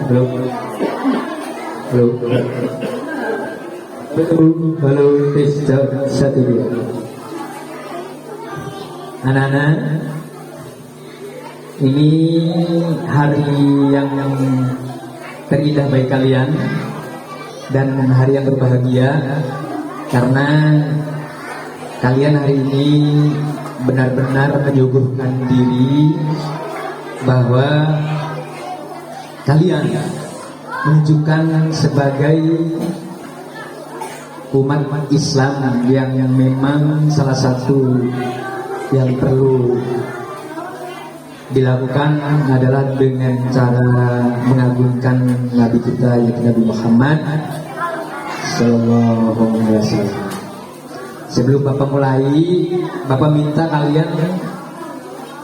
Halo. Halo. Halo, tes satu dua. Anak-anak, ini hari yang terindah bagi kalian dan hari yang berbahagia karena kalian hari ini benar-benar menyuguhkan diri bahwa kalian menunjukkan sebagai umat Islam yang memang salah satu yang perlu dilakukan adalah dengan cara mengagungkan Nabi kita yaitu Nabi Muhammad Sallallahu Alaihi Wasallam. Sebelum Bapak mulai, Bapak minta kalian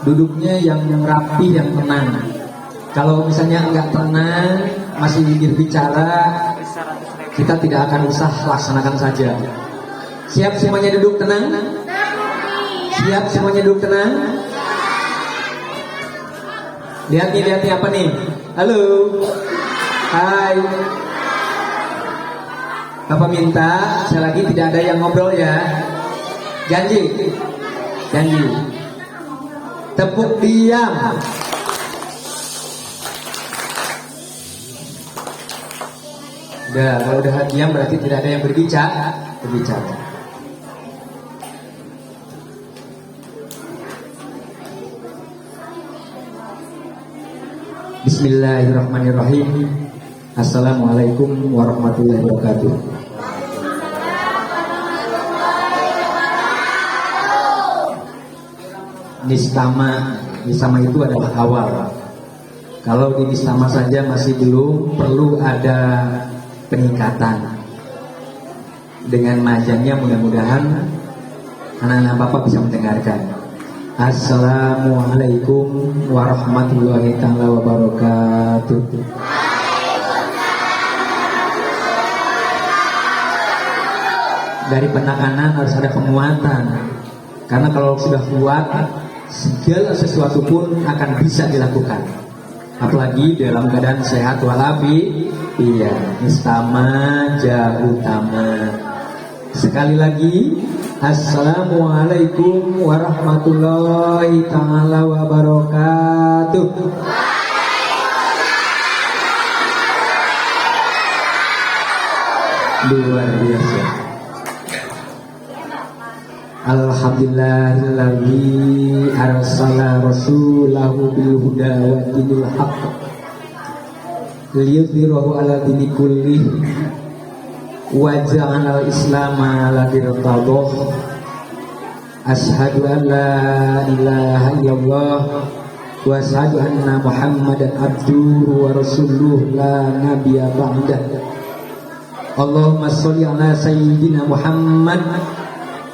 duduknya yang rapi, yang tenang. Kalau misalnya enggak tenang, masih ingin bicara, kita tidak akan usah laksanakan saja. Siap semuanya duduk tenang? Siap semuanya duduk tenang? Lihat nih apa nih? Halo. Hai. Bapak minta sekali lagi tidak ada yang ngobrol ya. Janji. Tepuk diam. Udah, kalau udah diam berarti tidak ada yang berbicara. Bismillahirrahmanirrahim. Assalamualaikum warahmatullahi wabarakatuh. Nistama itu adalah awal. Kalau di nistama saja masih belum, perlu ada peningkatan. Dengan majangnya mudah-mudahan anak-anak Bapak bisa mendengarkan. Assalamualaikum warahmatullahi wabarakatuh. Dari penekanan harus ada penguatan. Karena kalau sudah kuat, segala sesuatu pun akan bisa dilakukan. Apalagi dalam keadaan sehat walafi. Iya, istama utama. Sekali lagi, Assalamualaikum warahmatullahi ta'ala wabarakatuh. Luar biasa. Alhamdulillahilladzi arsala rasulahu bil huda wa dinil haqq liyudhhirahu ala dini kullih wa ja'ala al-islama ala dirtadoh. Asyhadu an la ilaha illallah wa asyhadu anna muhammadan abduhu wa rasuluh la nabiyya ba'dah. Allahumma sholli ala sayyidina Muhammad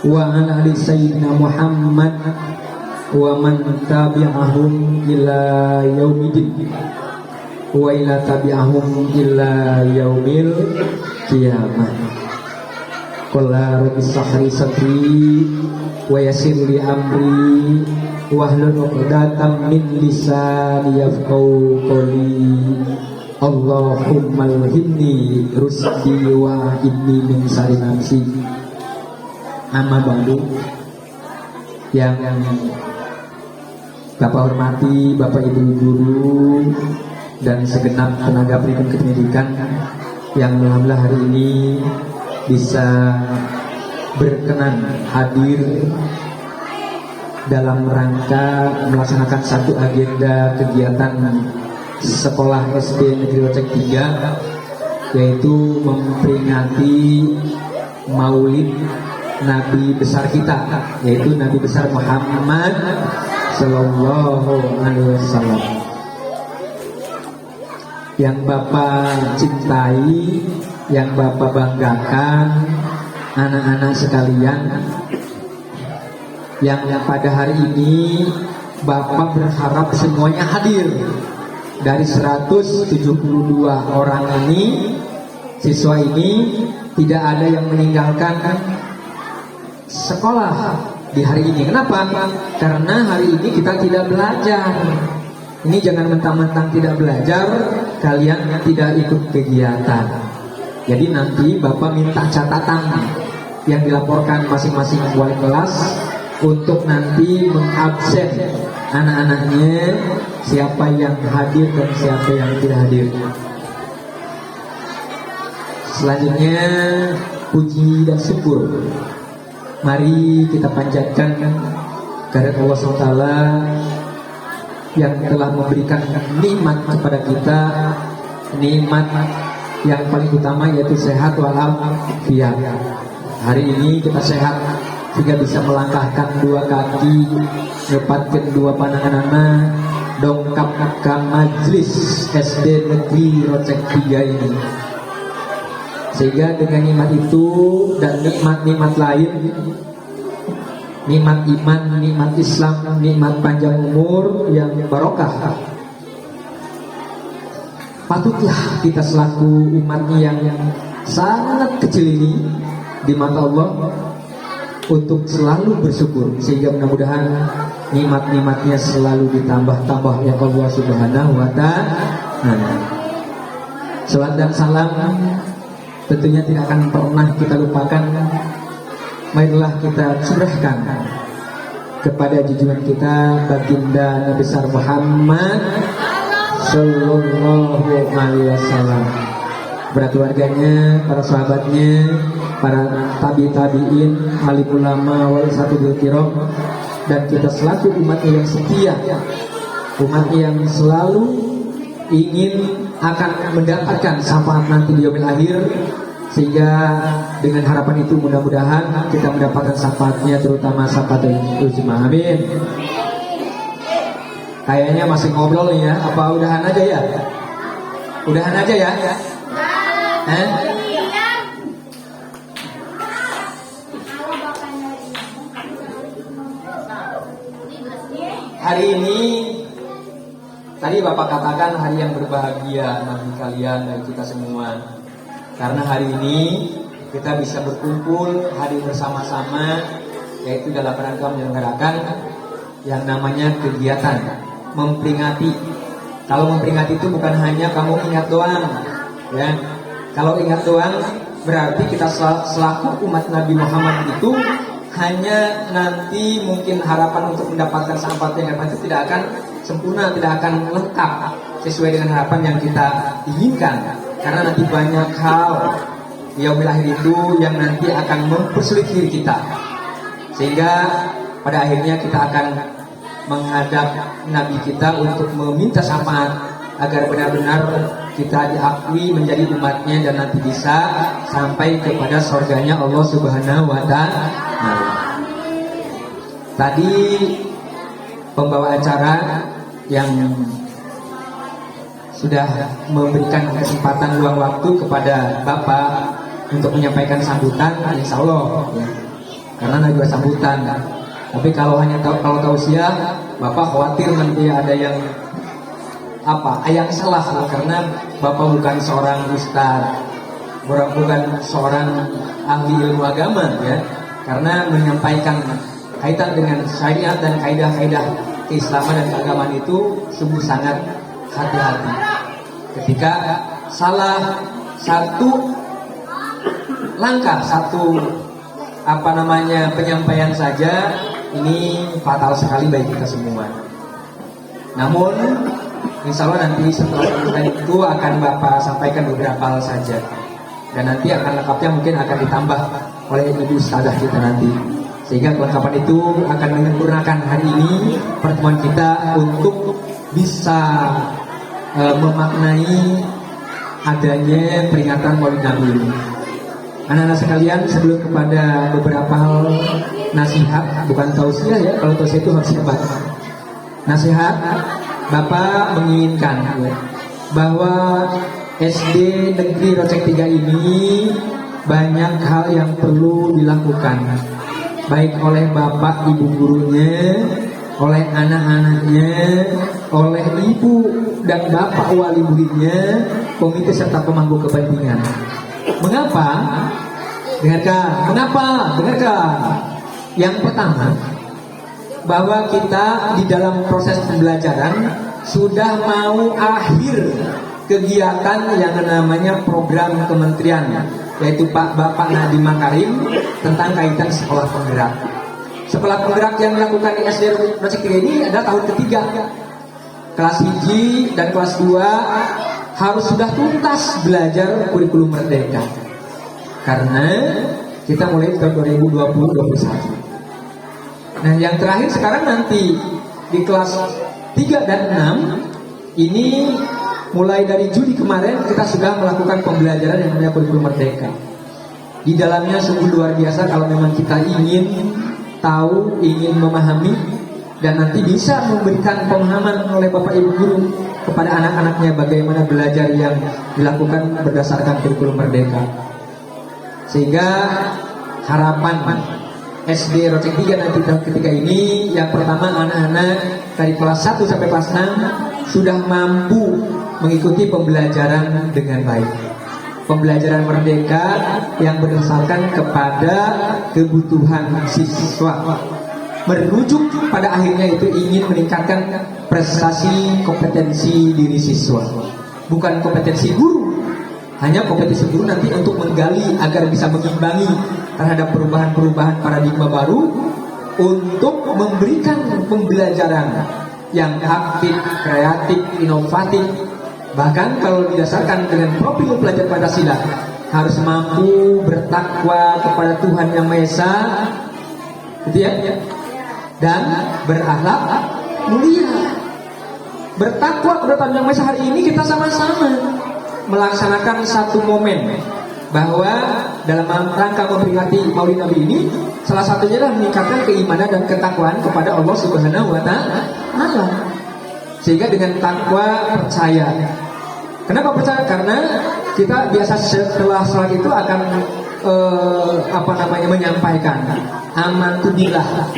wa ala ali sayyidina Muhammad wa man tabi'ahum ila yaumidin wa ila tabi'ahum ila yaumil qiyamah. Qala rabbi shrah li sadri wa yassir li amri wahlul 'uqdatam min lisani yafqahu qawli. Allahumma alhimni rusdi wa inni min syarri nafsi. Amma ba'du, yang Bapak hormati Bapak Ibu guru dan segenap tenaga pendidikan kependidikan yang alhamdulillah hari ini bisa berkenan hadir dalam rangka melaksanakan satu agenda kegiatan sekolah SD Negeri Locek 3, yaitu memperingati Maulid Nabi besar kita, yaitu Nabi besar Muhammad Sallallahu Alaihi Wasallam. Yang Bapak cintai, yang Bapak banggakan, anak-anak sekalian, yang pada hari ini Bapak berharap semuanya hadir. Dari 172 orang ini, siswa ini, tidak ada yang meninggalkan sekolah di hari ini. Kenapa? Karena hari ini kita tidak belajar. Ini jangan mentang-mentang tidak belajar, kalian tidak ikut kegiatan. Jadi nanti Bapak minta catatan yang dilaporkan masing-masing wali kelas untuk nanti mengabsen anak-anaknya, siapa yang hadir dan siapa yang tidak hadir. Selanjutnya puji dan syukur mari kita panjatkan kehadirat Allah SWT yang telah memberikan nikmat kepada kita, nikmat yang paling utama yaitu sehat walafiat. Hari ini kita sehat sehingga bisa melangkahkan dua kaki, ngepatkan dua pandangan anak, dongkap ke majlis SD Negeri Rocek 3 ini. Sehingga dengan nikmat itu dan nikmat-nikmat lain, nikmat iman, nikmat Islam, nikmat panjang umur yang barokah, patutlah kita selaku umatnya yang sangat kecil ini di mata Allah untuk selalu bersyukur, sehingga mudah-mudahan nikmat-nikmatnya selalu ditambah-tambah ya Allah Subhanahu wa ta'ala. Salat dan salam tentunya tidak akan pernah kita lupakan. Marilah kita curahkan kepada junjungan kita baginda Nabi besar Muhammad Sallallahu Alaihi Wasallam, para keluarganya, para sahabatnya, para tabi'in, alim ulama, walisatul kiram, dan kita selaku umatnya yang setia, umatnya yang selalu ingin akan mendapatkan syafaat nanti di yaumil akhir. Sehingga dengan harapan itu mudah-mudahan kita mendapatkan syafaatnya, terutama syafaat uzma. Amin. Kayaknya masih ngobrol nih ya. Apa udahan aja ya? Udahan aja ya? Hari ini tadi Bapak katakan hari yang berbahagia bagi kalian dan kita semua. Karena hari ini kita bisa berkumpul hari bersama-sama, yaitu dalam rangka menyelenggarakan yang namanya kegiatan memperingati. Kalau memperingati itu bukan hanya kamu ingat doang, ya. Kalau ingat doang berarti kita selaku umat Nabi Muhammad itu hanya nanti mungkin harapan untuk mendapatkan syafaat yang itu tidak akan sempurna, tidak akan lengkap sesuai dengan harapan yang kita inginkan. Karena nanti banyak hal yaumil akhir itu yang nanti akan mempersulit diri kita, sehingga pada akhirnya kita akan menghadap Nabi kita untuk meminta syafaat agar benar-benar kita diakui menjadi umatnya dan nanti bisa sampai kepada surganya Allah Subhanahu wa ta'ala. Tadi pembawa acara yang sudah memberikan kesempatan luang waktu kepada Bapak untuk menyampaikan sambutan, insya Allah ya. Karena juga sambutan. Tapi kalau hanya kalau tausiah, Bapak khawatir nanti ada yang yang salah, karena Bapak bukan seorang ustaz, bukan seorang ahli ilmu agama ya. Karena menyampaikan kaitan dengan syariat dan kaidah-kaidah keislaman dan keagamaan itu sungguh sangat hati-hati. Ketika salah satu langkah, satu penyampaian saja, ini fatal sekali bagi kita semua. Namun insya Allah nanti setelah itu akan Bapak sampaikan beberapa hal saja, dan nanti akan lengkapnya mungkin akan ditambah oleh Ibu Ustazah kita nanti, sehingga kelengkapan itu akan menyempurnakan hari ini pertemuan kita untuk bisa memaknai adanya peringatan Maulid Nabi ini. Anak-anak sekalian, sebelum kepada beberapa hal nasihat, bukan tausiah ya, kalau tausiah itu harus hebat. Nasihat, Bapak menginginkan ya, bahwa SD Negeri Rocek 3 ini banyak hal yang perlu dilakukan, baik oleh Bapak Ibu gurunya, oleh anak-anaknya, oleh ibu dan bapak wali muridnya, komite serta pemangku kepentingan. Mengapa? Dengarkan. Mengapa? Dengarkan. Yang pertama, bahwa kita di dalam proses pembelajaran sudah mau akhir kegiatan yang namanya program kementerian, yaitu Bapak Nadiem Makarim tentang kaitan sekolah penggerak. Sekolah penggerak yang dilakukan di SD Rocek 3 ini adalah tahun ketiga. Kelas 1 dan kelas 2 harus sudah tuntas belajar kurikulum merdeka. Karena kita mulai tahun 2020-2021. Nah, yang terakhir sekarang nanti di kelas 3 dan 6 ini mulai dari Juli kemarin kita sudah melakukan pembelajaran yang namanya kurikulum merdeka. Di dalamnya sungguh luar biasa kalau memang kita ingin tahu, ingin memahami, dan nanti bisa memberikan pemahaman oleh Bapak Ibu guru kepada anak-anaknya bagaimana belajar yang dilakukan berdasarkan kurikulum merdeka. Sehingga harapan SD Rocek 3 nanti tahun ketiga ini, yang pertama anak-anak dari kelas 1 sampai kelas 6 sudah mampu mengikuti pembelajaran dengan baik. Pembelajaran merdeka yang berdasarkan kepada kebutuhan siswa, merujuk pada akhirnya itu ingin meningkatkan prestasi kompetensi diri siswa, bukan kompetensi guru. Hanya kompetensi guru nanti untuk menggali agar bisa mengimbangi terhadap perubahan-perubahan paradigma baru untuk memberikan pembelajaran yang aktif, kreatif, inovatif. Bahkan kalau didasarkan dengan profil pelajar Pancasila, harus mampu bertakwa kepada Tuhan Yang Maha Esa, gitu ya, dan berakhlak mulia. Bertakwa kepada Tuhan Yang Maha Esa, hari ini kita sama-sama melaksanakan satu momen bahwa dalam rangka memperingati Maulid Nabi ini, salah satunya adalah meningkatkan keimanan dan ketakwaan kepada Allah Subhanahu wa Ta'ala. Sehingga dengan takwa percaya. Kenapa percaya? Karena kita biasa setelah salat itu akan menyampaikan amantu billah,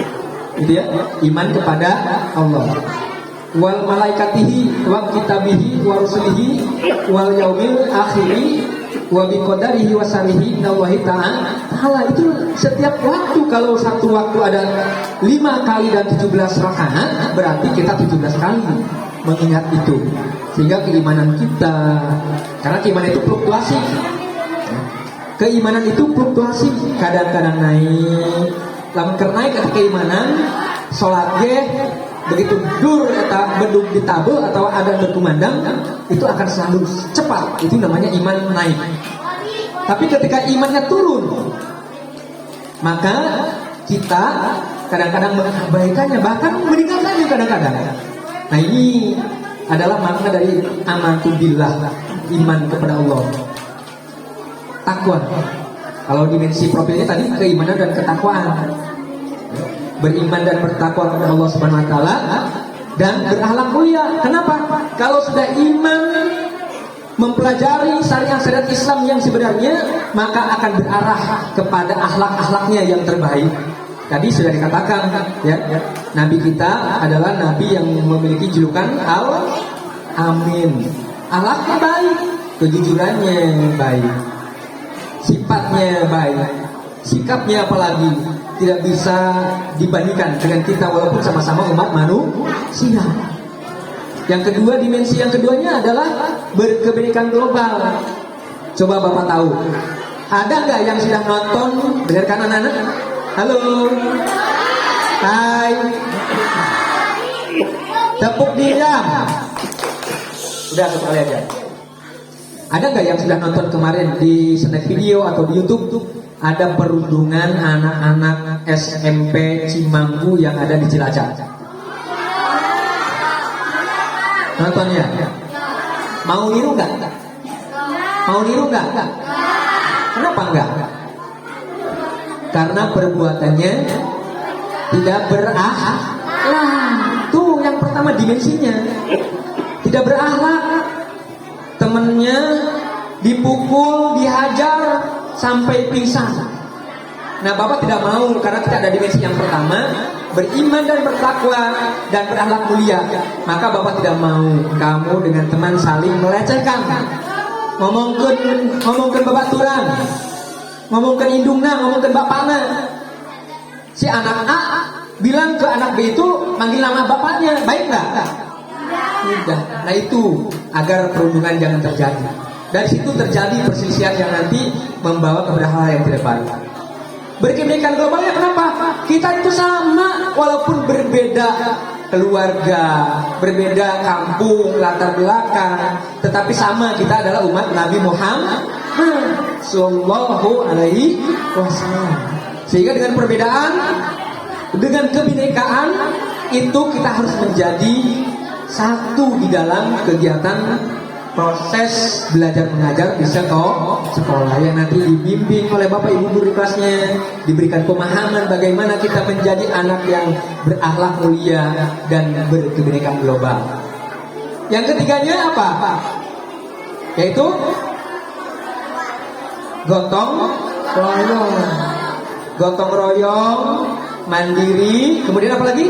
gitu ya, iman kepada Allah, wal malaikatihi wa kitabihi wa rusulihi wal yaumil akhiri wa bi qadarihi wa sarihi minallahi ta'ala. Itu setiap waktu, kalau satu waktu ada 5 kali dan 17 rakaat, berarti kita 17 kali mengingat itu. Sehingga keimanan kita, karena keimanan itu fluktuasi, keimanan itu fluktuasi, kadang-kadang naik. Lamun naik ke keimanan, sholat begitu dur atau bedug ditabel atau ada berkumandang, itu akan selalu cepat. Itu namanya iman naik. Tapi ketika imannya turun, maka kita kadang-kadang mengabaikannya, bahkan meninggalkannya kadang-kadang. Nah, ini adalah makna dari amantu billah, iman kepada Allah. Takwa, kalau dimensi profilnya tadi keimanan dan ketakwaan. Beriman dan bertakwa kepada Allah Subhanahu wa Ta'ala dan berakhlak mulia. Kenapa? Kalau sudah iman, mempelajari syariat Islam yang sebenarnya, maka akan berarah kepada akhlak-akhlaknya yang terbaik. Tadi sudah dikatakan, ya, Nabi kita adalah Nabi yang memiliki julukan Al-Amin. Akhlaknya baik, kejujurannya baik, sifatnya baik, sikapnya apalagi tidak bisa dibandingkan dengan kita walaupun sama-sama umat manusia. Yang kedua, dimensi yang keduanya adalah berkebinekaan global. Coba Bapak tahu, ada nggak yang sudah nonton, dengarkan anak-anak? Halo, hai, tepuk diam. Udah, satu kali aja. Ada nggak yang sudah nonton kemarin di snack video atau di YouTube tuh? Ada perundungan anak-anak SMP Cimanggu yang ada di Cilacap. Nonton ya? Mau niru nggak? Mau niru nggak? Kenapa nggak? Karena perbuatannya tidak berakhlak. Tuh yang pertama dimensinya, tidak berakhlak. Temennya dipukul, dihajar sampai pingsan. Nah, Bapak tidak mau, karena kita ada dimensi yang pertama, beriman dan bertakwa dan berakhlak mulia. Maka Bapak tidak mau kamu dengan teman saling melecehkan, ngomongkan babaturan, ngomongkan indungna, ngomongkan bapakna. Si anak A bilang ke anak B itu manggil nama bapaknya, baik nggak? Udah. Nah itu agar perundungan jangan terjadi. Dari situ terjadi perselisihan yang nanti membawa kepada hal yang tidak baik. Berkebinekaan globalnya kenapa? Kita itu sama walaupun berbeda keluarga, berbeda kampung, latar belakang, tetapi sama, kita adalah umat Nabi Muhammad Sallallahu Alaihi Wasallam. Sehingga dengan perbedaan, dengan kebinekaan itu kita harus menjadi satu di dalam kegiatan proses belajar mengajar di sekolah yang nanti dibimbing oleh Bapak Ibu guru kelasnya, diberikan pemahaman bagaimana kita menjadi anak yang berakhlak mulia dan berkebinekaan global. Yang ketiganya apa? Yaitu gotong royong. Gotong royong, mandiri, kemudian apa lagi?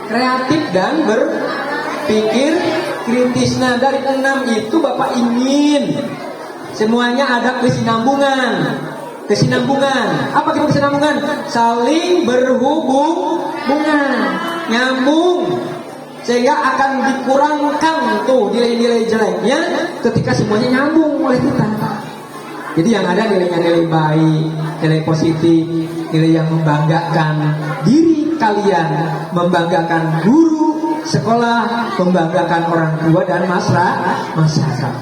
Kreatif dan berpikir kritis. Nah dari 6 itu Bapak ingin semuanya ada kesinambungan. Kesinambungan. Apa itu kesinambungan? Saling berhubungan, nyambung, sehingga akan dikurangkan tuh nilai-nilai jeleknya ketika semuanya nyambung oleh kita. Jadi yang ada nilainya nilai baik, nilai positif, nilai yang membanggakan diri kalian, membanggakan guru sekolah, membanggakan orang tua dan masyarakat.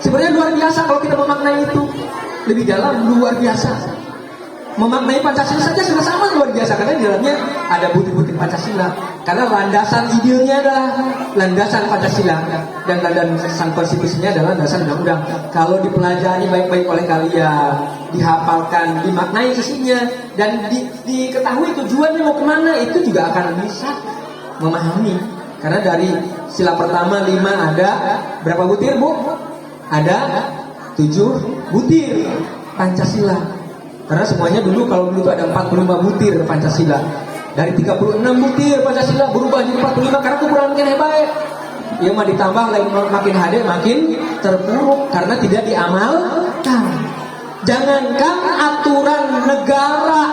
Sebenarnya luar biasa kalau kita memaknai itu lebih dalam, luar biasa. Memaknai Pancasila saja sudah sama luar biasa, karena di dalamnya ada butir-butir Pancasila. Karena landasan idealnya adalah landasan Pancasila dan landasan konstitusinya adalah landasan undang-undang. Kalau dipelajari baik-baik oleh kalian, dihafalkan, dimaknai isinya, dan diketahui tujuannya mau kemana, itu juga akan bisa memahami. Karena dari sila pertama 5 ada berapa butir, Bu? Ada 7 butir Pancasila. Karena semuanya dulu, kalau dulu itu ada 45 butir Pancasila. Dari 36 butir Pancasila berubah jadi 45 karena kekurangan yang baik. Yang mah ditambah lain makin HD makin terpuruk karena tidak diamalkan. Jangankan aturan negara,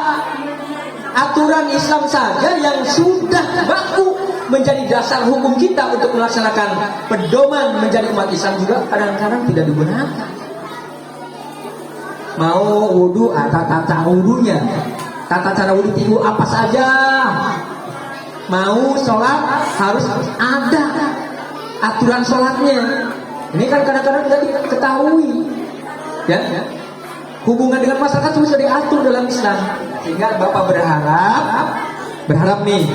aturan Islam saja yang sudah baku menjadi dasar hukum kita untuk melaksanakan pedoman menjadi umat Islam juga kadang-kadang tidak digunakan. Mau wudhu, tata wudhunya, tata cara wudhu itu apa saja. Mau sholat harus ada aturan sholatnya. Ini kan kadang-kadang tidak diketahui, ya. Hubungan dengan masyarakat sudah diatur dalam Islam. Sehingga Bapak berharap nih,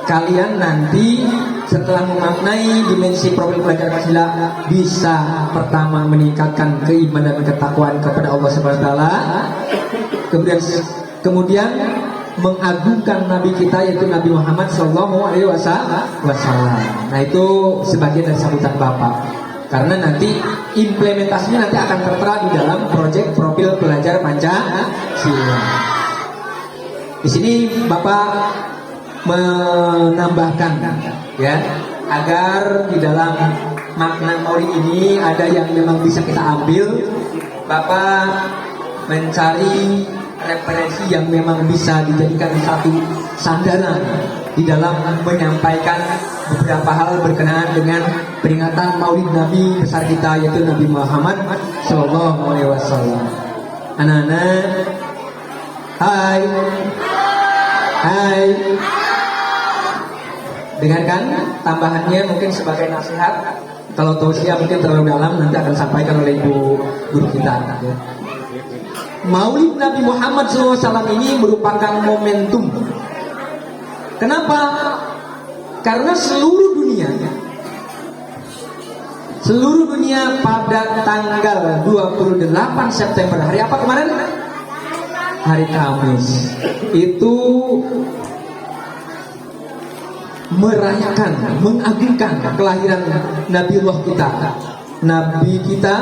kalian nanti setelah memaknai dimensi problem pelajaran Pancasila bisa pertama meningkatkan keimanan dan ketakwaan kepada Allah Subhanahu wa taala. Kemudian mengagungkan Nabi kita yaitu Nabi Muhammad Sallallahu Alaihi Wasallam. Nah itu sebagian dari sambutan Bapak. Karena nanti implementasinya nanti akan tertera di dalam proyek profil pelajar Pancasila. Di sini Bapak menambahkan, ya, agar di dalam makna Maulid ini ada yang memang bisa kita ambil. Bapak mencari referensi yang memang bisa dijadikan satu sandaran di dalam menyampaikan beberapa hal berkenaan dengan peringatan Maulid Nabi besar kita yaitu Nabi Muhammad Sallallahu Alaihi Wasallam. Anak-anak, hai. Dengarkan tambahannya mungkin sebagai nasihat. Kalau tausiah mungkin terlalu dalam, nanti akan sampaikan oleh ibu guru kita. Maulid Nabi Muhammad SAW ini merupakan momentum. Kenapa? Karena seluruh dunia pada tanggal 28 September, hari apa kemarin? Hari Kamis. Itu merayakan, mengagungkan kelahiran Nabiullah kita, Nabi kita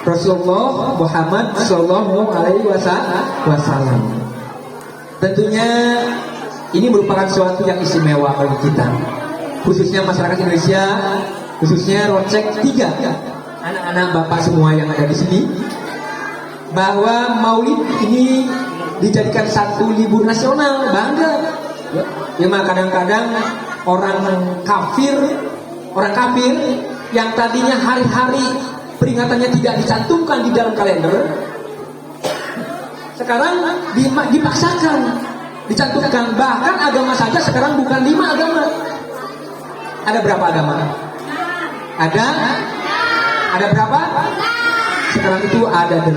Rasulullah Muhammad Sallallahu Alaihi Wasallam. Tentunya ini merupakan suatu yang istimewa bagi kita, khususnya masyarakat Indonesia, khususnya Rocek 3, anak-anak Bapak semua yang ada di sini, bahwa Maulid ini dijadikan satu libur nasional, bangga. Ya, kadang-kadang orang kafir orang kafir yang tadinya hari-hari peringatannya tidak dicantumkan di dalam kalender, sekarang dipaksakan dicantumkan. Bahkan agama saja sekarang bukan 5 agama. Ada berapa agama? Ada berapa? Sekarang itu ada 8.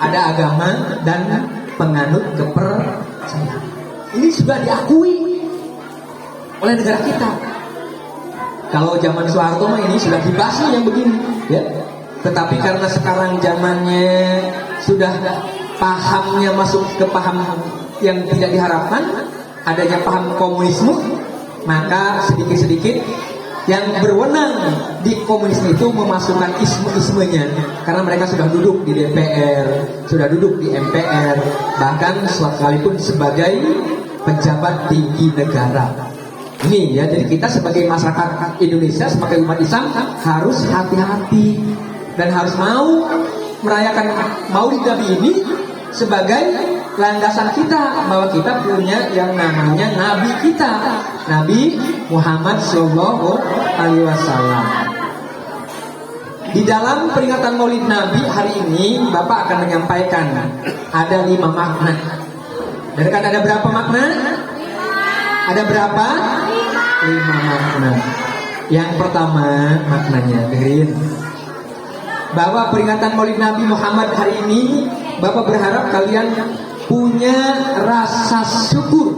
Ada agama dan penganut kepercayaan. Ini sudah diakui oleh negara kita. Kalau zaman Soeharto mah ini sudah dibahas yang begini, ya. Tetapi karena sekarang zamannya sudah pahamnya masuk ke paham yang tidak diharapkan, adanya paham komunisme, maka sedikit-sedikit yang berwenang di komunisme itu memasukkan isme-ismenya. Karena mereka sudah duduk di DPR, sudah duduk di MPR, bahkan sekalipun sebagai pejabat tinggi negara. Ini ya, jadi kita sebagai masyarakat Indonesia, sebagai umat Islam harus hati-hati dan harus mau merayakan Maulid Nabi ini sebagai landasan kita bahwa kita punya yang namanya Nabi kita, Nabi Muhammad Sallallahu Alaihi Wasallam. Di dalam peringatan Maulid Nabi hari ini, Bapak akan menyampaikan ada 5 makna. Dan kan ada berapa makna? Ada berapa? 5 makna. Yang pertama maknanya, dengerin, bahwa peringatan Maulid Nabi Muhammad hari ini, Bapak berharap kalian punya rasa syukur.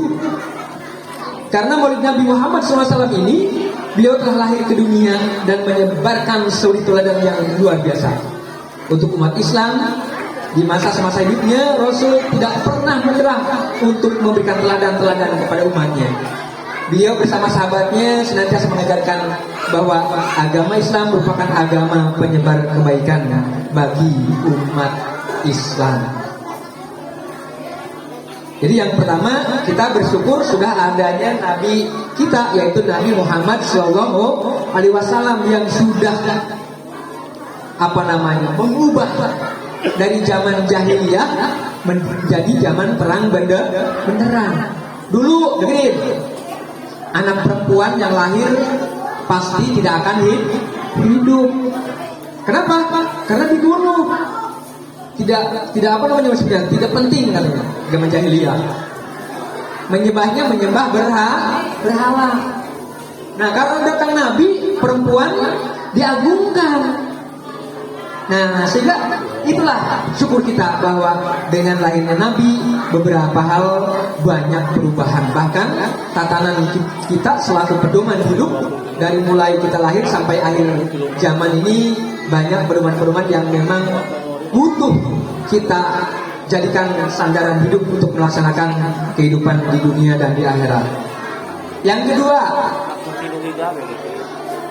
Karena Maulid Nabi Muhammad SAW ini, beliau telah lahir ke dunia dan menyebarkan suri teladan yang luar biasa untuk umat Islam. Di masa-masa hidupnya, Rasul tidak pernah menyerah untuk memberikan teladan-teladan kepada umatnya. Beliau bersama sahabatnya senantiasa mengajarkan bahwa agama Islam merupakan agama penyebar kebaikan bagi umat Islam. Jadi yang pertama, kita bersyukur sudah adanya Nabi kita, yaitu Nabi Muhammad Sallallahu Alaihi Wasallam yang sudah mengubah dari zaman jahiliyah menjadi zaman perang beneran. Dulu dengerin, anak perempuan yang lahir pasti tidak akan hidup. Kenapa? Karena dibunuh. Tidak tidak penting katanya zaman jahiliyah. Menyembah berhala. Nah, kalau datang Nabi, perempuan diagungkan. Nah, sehingga itulah syukur kita bahwa dengan lahirnya Nabi, beberapa hal banyak perubahan. Bahkan tatanan kita selaku pedoman hidup dari mulai kita lahir sampai akhir zaman ini, banyak pedoman-pedoman yang memang butuh kita jadikan sandaran hidup untuk melaksanakan kehidupan di dunia dan di akhirat. Yang kedua,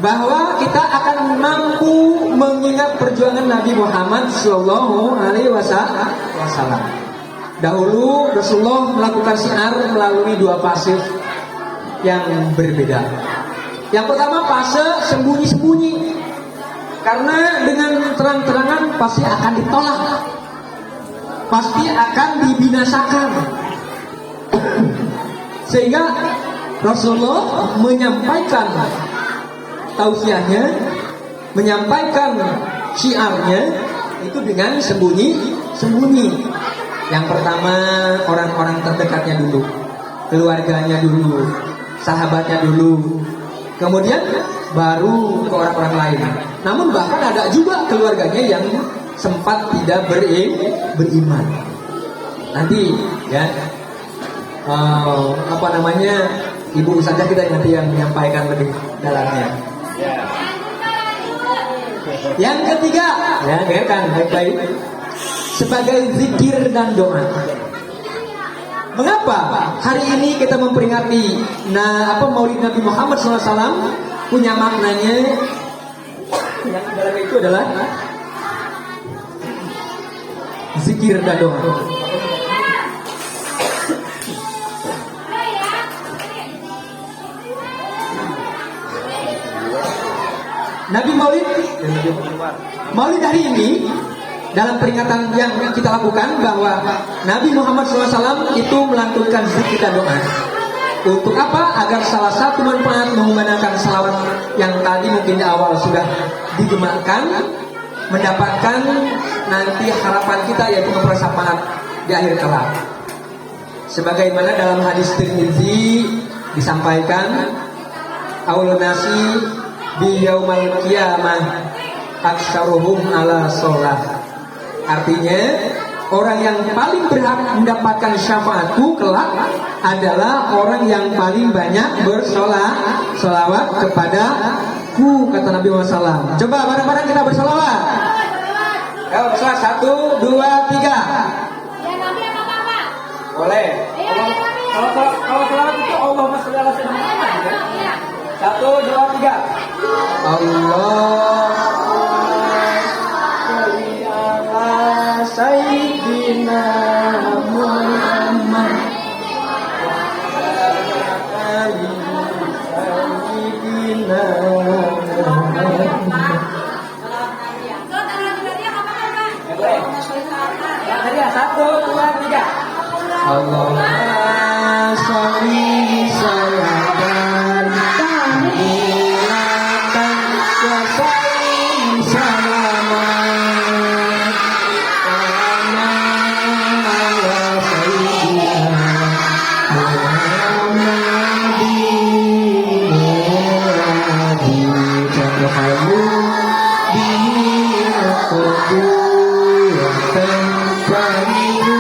bahwa kita akan mampu mengingat perjuangan Nabi Muhammad Sallallahu Alaihi Wasallam. Dahulu Rasulullah melakukan syiar melalui 2 fase yang berbeda. Yang pertama, fase sembunyi-sembunyi, karena dengan terang-terangan pasti akan ditolak, pasti akan dibinasakan. Sehingga Rasulullah menyampaikan tausiahnya, menyampaikan syiarnya itu dengan sembunyi-sembunyi. Yang pertama, orang-orang terdekatnya dulu, keluarganya dulu, sahabatnya dulu, kemudian baru ke orang-orang lain. Namun bahkan ada juga keluarganya yang sempat tidak beriman. Nanti ya, Ibu Ustazah kita nanti yang menyampaikan lebih dalamnya. Yang ketiga, ya dengarkan baik-baik, sebagai zikir dan doa. Mengapa hari ini kita memperingati Maulid Nabi Muhammad SAW? Punya maknanya. Yang dalam itu adalah zikir dan doa. Nabi Maulid hari ini, dalam peringatan yang kita lakukan, bahwa Nabi Muhammad SAW itu melantunkan zikir dan doa. Untuk apa? Agar salah satu manfaat mengumandangkan salawat yang tadi mungkin di awal sudah digemarkan, mendapatkan nanti harapan kita yaitu memperoleh syafaat di akhir kelak. Sebagaimana dalam hadis Tirmidzi disampaikan, aulun nasi bi yaumal qiyamah aktsaruhum ala sholat. Artinya orang yang paling berhak mendapatkan syafaatku kelak adalah orang yang paling banyak bersolawat kepadaku, kata Nabi Muhammad SAW. Coba bareng-bareng kita bersolawat. Ayo bersolawat 1, 2, 3. Boleh. Kalau selawat itu Allahumma sholli ala sayyidina Muhammad ya. 1, 2, 3. Allahumma Sayyidina Muhammad Sayyidina Muhammad. Satu, dua, tiga. Allahumma sholli salaman kamilatan wa sallim salaman ala sayyidina Muhammadin tahalu bihi quwwatan faridu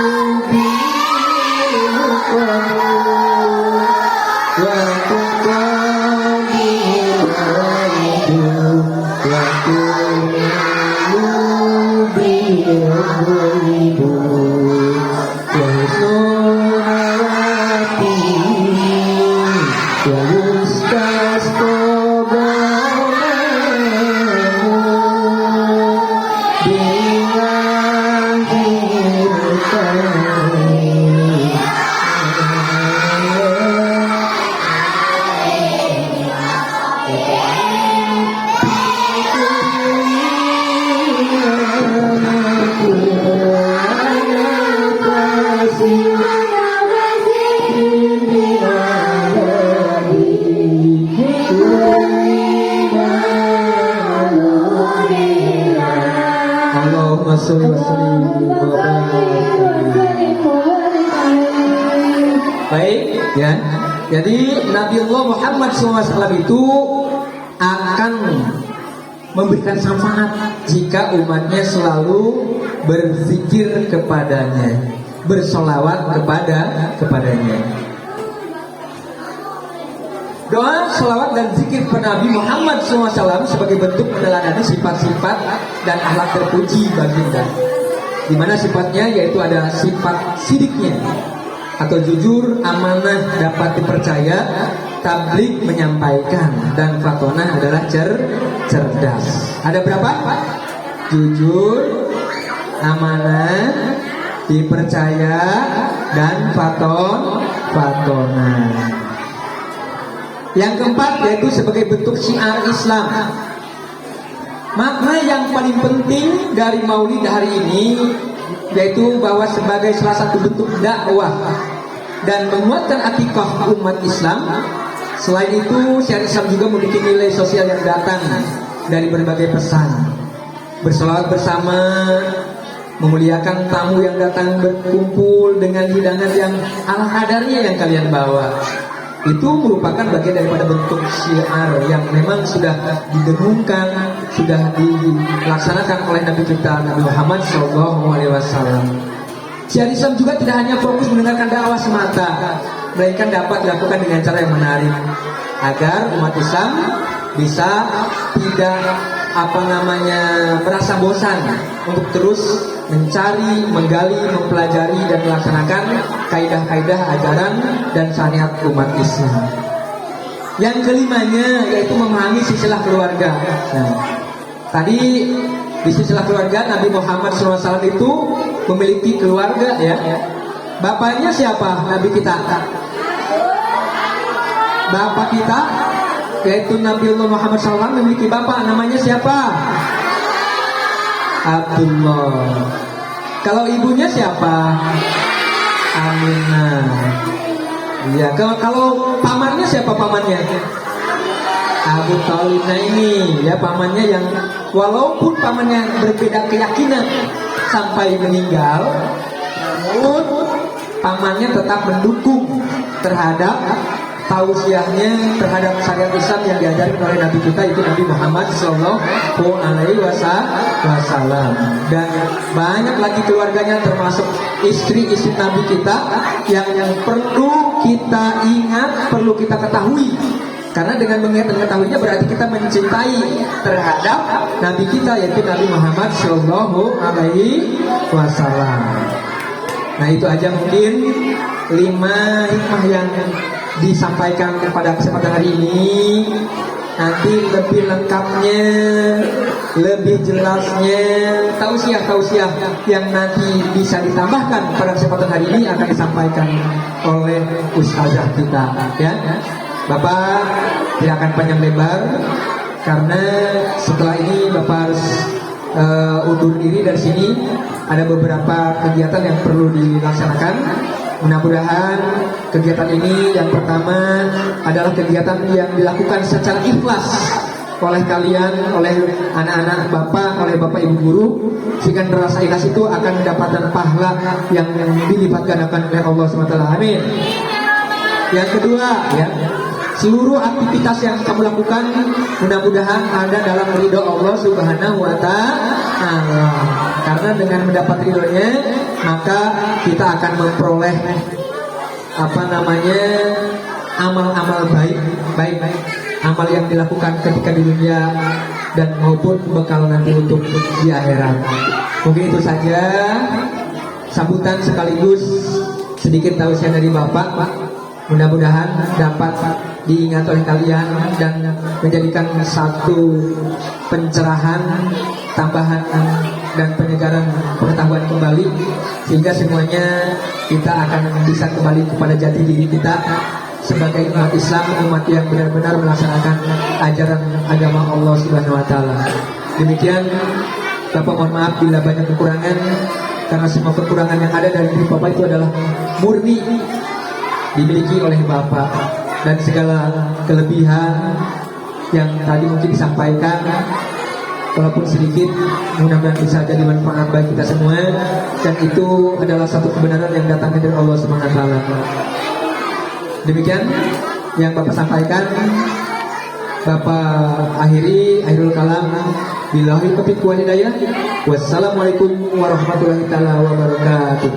Baik, ya. Jadi Nabiullah Muhammad SAW itu akan memberikan syafaat jika umatnya selalu berzikir kepadanya, bersolawat kepadanya. Doa, selawat dan zikir kepada Nabi Muhammad SAW sebagai bentuk meneladani sifat-sifat dan akhlak terpuji baginda. Di mana sifatnya yaitu ada sifat sidiknya atau jujur, amanah, dapat dipercaya, tabligh menyampaikan, dan fatonah adalah cerdas. Ada berapa? Jujur, amanah, dipercaya, dan fatonah. Yang keempat yaitu sebagai bentuk syiar Islam. Makna yang paling penting dari Maulid hari ini yaitu bahwa sebagai salah satu bentuk dakwah dan menguatkan akikah umat Islam. Selain itu, syiar Islam juga memiliki nilai sosial yang datang dari berbagai pesan. Bersolawat bersama, memuliakan tamu yang datang berkumpul dengan hidangan yang ala kadarnya yang kalian bawa. Itu merupakan bagian daripada bentuk syiar yang memang sudah didengungkan, sudah dilaksanakan oleh Nabi kita Nabi Muhammad SAW. Syiar Islam juga tidak hanya fokus mendengarkan dakwah semata, melainkan dapat dilakukan dengan cara yang menarik agar umat Islam bisa tidak merasa bosan untuk terus mencari, menggali, mempelajari dan melaksanakan kaidah-kaidah ajaran dan syariat umat Islam. Yang kelimanya yaitu memahami silsilah keluarga. Nah, tadi di silsilah keluarga Nabi Muhammad SAW itu memiliki keluarga ya. Bapaknya siapa? Nabi kita. Bapak kita yaitu Nabiullah Muhammad SAW memiliki bapak, namanya siapa? Abdullah. Kalau ibunya siapa? Aminah. Iya, kalau pamannya siapa pamannya? Abu Thalib. Nah ini ya pamannya yang walaupun pamannya berbeda keyakinan sampai meninggal, namun pamannya tetap mendukung terhadap tausiahnya terhadap syariat Islam yang diajarkan oleh Nabi kita, itu Nabi Muhammad Sallallahu Alaihi Wasallam. Dan banyak lagi keluarganya termasuk istri-istri Nabi kita yang perlu kita ingat, perlu kita ketahui. Karena dengan mengingat dan mengetahuinya berarti kita mencintai terhadap Nabi kita, yaitu Nabi Muhammad Sallallahu Alaihi Wasallam. Nah itu aja mungkin 5 hikmah yang disampaikan pada kesempatan hari ini. Nanti lebih lengkapnya, lebih jelasnya, tausiah-tausiah yang nanti bisa ditambahkan pada kesempatan hari ini akan disampaikan oleh ustazah kita, ya. Bapak tidak akan panjang lebar karena setelah ini Bapak harus undur diri dari sini. Ada beberapa kegiatan yang perlu dilaksanakan. Mudah-mudahan kegiatan ini yang pertama adalah kegiatan yang dilakukan secara ikhlas oleh kalian, oleh anak-anak Bapak, oleh Bapak Ibu guru, sehingga rasa ikhlas itu akan mendapatkan pahala yang dilipat gandakan oleh Allah SWT. Amin. Yang kedua, ya, seluruh aktivitas yang kamu lakukan mudah-mudahan ada dalam ridho Allah Subhanahu wa Ta'ala. Karena dengan mendapat ridhonya maka kita akan memperoleh amal-amal baik, amal yang dilakukan ketika di dunia dan maupun bekal nanti untuk di akhirat. Mungkin itu saja sambutan sekaligus sedikit tausiah dari Bapak. Mudah-mudahan dapat diingat oleh kalian dan menjadikan satu pencerahan, tambahan dan penyegaran pengetahuan kembali, sehingga semuanya kita akan bisa kembali kepada jati diri kita sebagai umat Islam, umat yang benar-benar melaksanakan ajaran agama Allah Subhanahu wa Ta'ala. Demikian, Bapak mohon maaf bila banyak kekurangan, karena semua kekurangan yang ada dari diri Bapak itu adalah murni dimiliki oleh Bapak, dan segala kelebihan yang tadi mungkin disampaikan walaupun sedikit mudah-mudahan bisa jadi manfaat bagi kita semua, dan itu adalah satu kebenaran yang datangnya dari Allah Subhanahu wa Ta'ala. Demikian yang Bapak sampaikan. Bapak akhirul kalam, billahi taufiq wal hidayah. Wassalamualaikum warahmatullahi taala wabarakatuh.